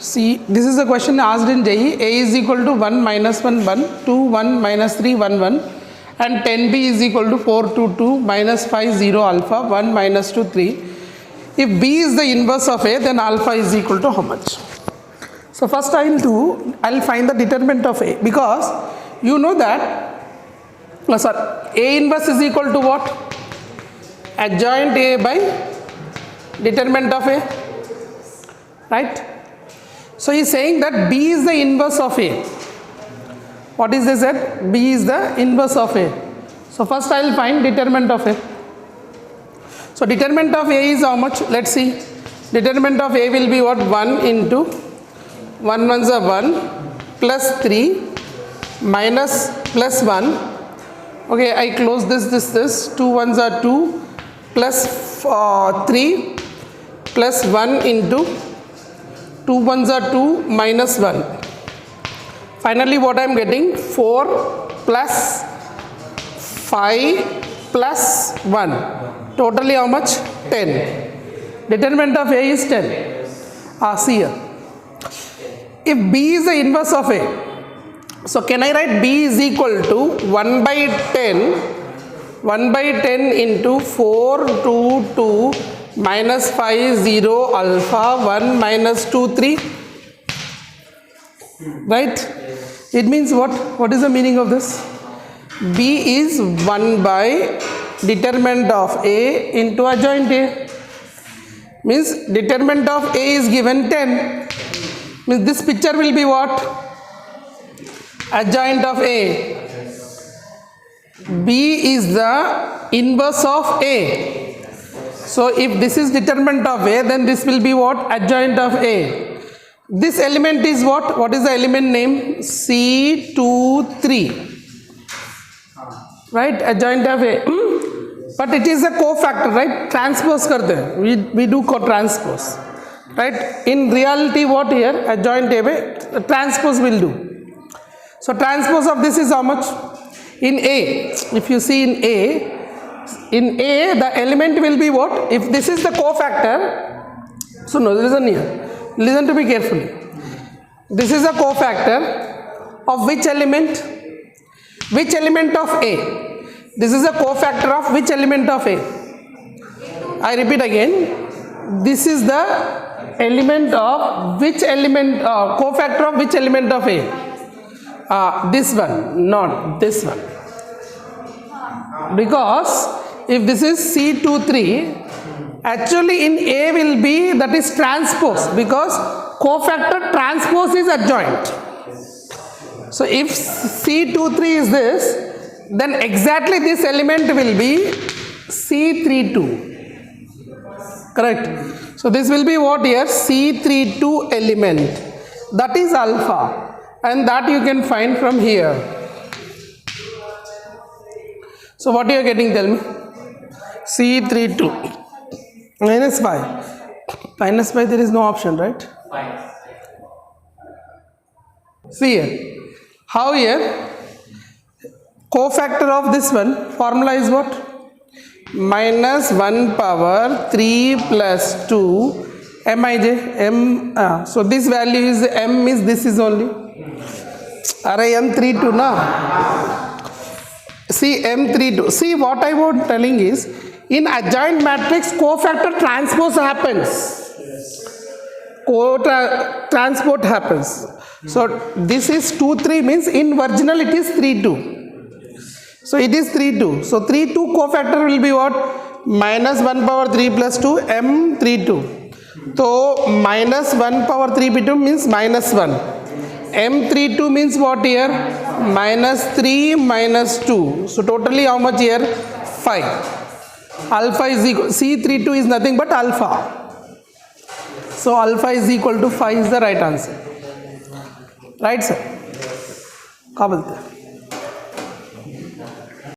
See, this is a question asked in JEE. A is equal to 1 minus 1 1, 2 1 minus 3 1 1, and 10b is equal to 4 2 2 minus 5 0 alpha 1 minus 2 3. If b is the inverse of a, then alpha is equal to how much? So first I'll find the determinant of a, because you know that a inverse is equal to what? Adjoint a by determinant of a, right? So he is saying that b is the inverse of a. What is this at? B is the inverse of a. So first I will find determinant of a. So determinant of a is how much? Let's see. Determinant of a will be what? 1 into 1 ones are 1 plus 3 minus plus 1. Okay, I close this. 2 ones are 2 plus 3 plus 1 into 2 ones are 2 minus 1. Finally, what I am getting? 4 plus 5 plus 1. Totally how much? 10. Determinant of A is 10. See here. If B is the inverse of A, so can I write B is equal to 1 by 10 into 4 2 2 minus 5 0 alpha 1 minus 2 3, right? It means what? What is the meaning of this? B is 1 by determinant of A into adjoint A. Means determinant of A is given 10. Means this picture will be what? Adjoint of A. B is the inverse of A. So if this is determinant of A, then this will be what? Adjoint of A. This element is what? What is the element name? C23. Right? Adjoint of A. But it is a cofactor, right? Transpose karte hain. We do co-transpose. Right? In reality, what here? Adjoint A, transpose will do. So transpose of this is how much? In A, if you see in A, the element will be what? If this is the cofactor, so no, listen here. Listen to me carefully. This is a cofactor of which element? Which element of A? This is a cofactor of which element of A? I repeat again. This is the element of which element? Cofactor of which element of A? This one, not this one. Because if this is C23, actually in A will be, that is transpose, because cofactor transpose is adjoint. So if C23 is this, then exactly this element will be C32. Correct? So this will be what here? C32 element. That is alpha. And that you can find from here. So what you are getting, tell me? C32 minus 5. Minus 5, there is no option, right? 5. See here. How here? Cofactor of this one, formula is what? Minus 1 power 3 plus 2 Mij. M. So this value is M, is this is only. M32 na. See M32. See what I was telling is, in adjoint matrix cofactor transpose happens. Transport happens. So this is 2 3 means in virginal it is 3 2. So it is 3 2. So 3 2 cofactor will be what? Minus 1 power 3 plus 2 M32. So minus 1 power 3 p2 means minus 1. M32 means what here? Minus 3 minus 2. So totally how much here? 5. Alpha is equal, C32 is nothing but alpha. So alpha is equal to 5 is the right answer. Right, sir? क्या बोलते हैं?